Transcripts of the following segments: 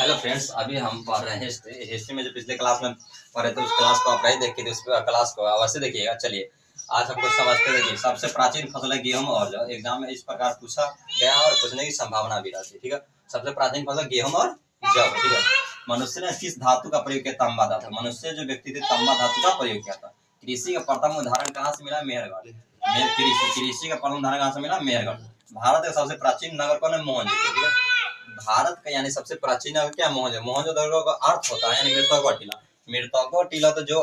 Hello friends, अभी हम पढ़ रहे हैं हिस्ट्री में। जो पिछले क्लास में पढ़े थे उस क्लास को आप नहीं देखे थे, उस क्लास को अवश्य देखिएगा। चलिए आज हम कुछ समझते। देखिए, सबसे प्राचीन फसल है गेहूं और जौ। एग्जाम में इस प्रकार पूछा गया और पूछने की संभावना भी रहती है। ठीक है, सबसे प्राचीन फसल गेहूं और जौ। ठीक है, मनुष्य ने किस धातु का प्रयोग किया? तांबा धातु। मनुष्य जो व्यक्ति थे तांबा धातु का प्रयोग किया था। कृषि का प्रथम उदाहरण कहाँ से मिला? मेहरगढ़। कृषि का प्रथम उदाहरण कहाँ से मिला? मेहरगढ़। भारत का सबसे प्राचीन नगर कौन है? मोहनजोदड़ो। ठीक है, भारत का यानी सबसे प्राचीन नगर क्या? मोहनजोदड़ो का अर्थ होता है यानी मृतकों का टीला। मृतकों का टीला तो जो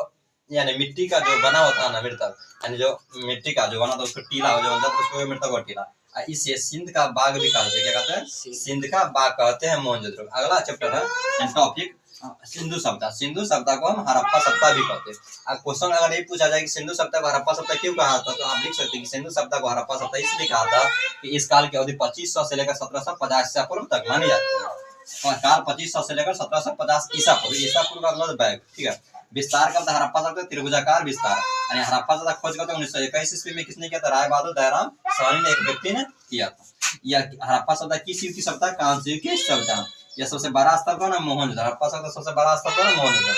यानी मिट्टी का जो बना होता है ना, मृतक यानी जो मिट्टी का जो बना था उसको टीला जो होता है उसको मृतकों का टीला। इसे सिंध का बाग भी कहते हैं। क्या कहते हैं? सिंध का बाग कहते हैं मोहनजोदड़ो। अगला चैप्टर है टॉपिक सिंधु सभ्यता। सिंधु सभ्यता को हम हड़प्पा सभ्यता भी कहते हैं। क्वेश्चन अगर ये पूछा जाए कि सिंधु सभ्यता को हड़प्पा सभ्यता क्यों कहा था, तो आप लिख सकते हैं कि सिंधु सभ्यता को हड़प्पा सभ्यता इसलिए कहा था कि इस काल की अवधि 2500 से लेकर 1750 ईसा पूर्व तक मानी जाती है। और काल 2500 से लेकर 1750 ईसा पूर्व का मतलब बैग। ठीक है, विस्तार का हड़प्पा सभ्यता त्रिभुजाकार विस्तार यानी हड़प्पा सभ्यता खोज करते 1921 ईस्वी में किसने किया था? राय बहादुर दयाराम सवानी ने एक व्यक्ति ने किया था। यह हड़प्पा सभ्यता किस युग की सभ्यता? कांस्य युग की सभ्यता। यह सबसे बड़ा स्थल कौन है? मोहनजोदड़ो। हड़प्पा सभ्यता सबसे बड़ा स्थल कौन है? मोहनजोदड़ो।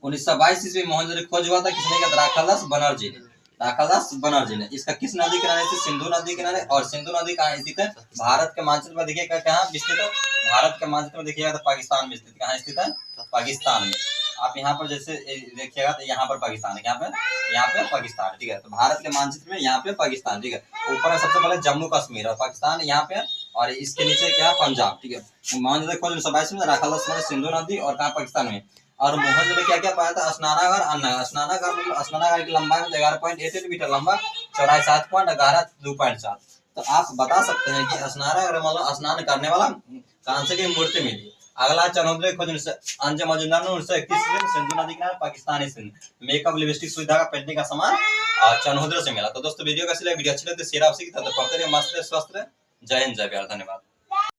1922 ईस्वी मोहनजोदड़ो खोज हुआ था। किसने किया? राखालदास बनर्जी ने। राखालदास बनर्जी ने। इसका किस नदी किनारे स्थित? सिंधु नदी किनारे। और सिंधु नदी कहाँ स्थित है? भारत के मानचित्र में देखिएगा कहाँ स्थित है? भारत के मानचित्र में देखिएगा तो पाकिस्तान में स्थित। कहाँ स्थित है? पाकिस्तान में। आप यहाँ पर जैसे देखिएगा तो यहाँ पर पाकिस्तान है। यहाँ पे पाकिस्तान। ठीक है, तो भारत के मानचित्र में यहाँ पे पाकिस्तान। ठीक है, ऊपर सबसे पहले जम्मू कश्मीर और पाकिस्तान यहाँ पे, और इसके नीचे क्या? पंजाब। ठीक है, मोहनजोदड़ो खोज 1922 में राखालदास ने सिंधु नदी और कहाँ? पाकिस्तान में। और मोहनजोदड़ो क्या क्या पाया था? स्नानागार, अन्नागार। स्नानागार की लंबाई में 11.88 मीटर लंबा, चौड़ाई 7.11 2.7। तो आप बता सकते हैं कि स्नानागार मतलब स्नान करने वाला कांसे की मूर्ति मिली। अगला चनौदरी खोज अंजुम मजुमदार ने 1931 में सिंधु नदी किनारे पाकिस्तानी सिंध मेकअप लिपस्टिक सुविधा का पेंटिंग का सामान चनौदरी से मिला। तो दोस्तों वीडियो कैसी लगी? वीडियो अच्छी लगी तो शेयर आपसे की तरह पढ़ते रहिए, मस्त रहे, स्वस्थ रहे। जय हिंद, जय बिहार। धन्यवाद।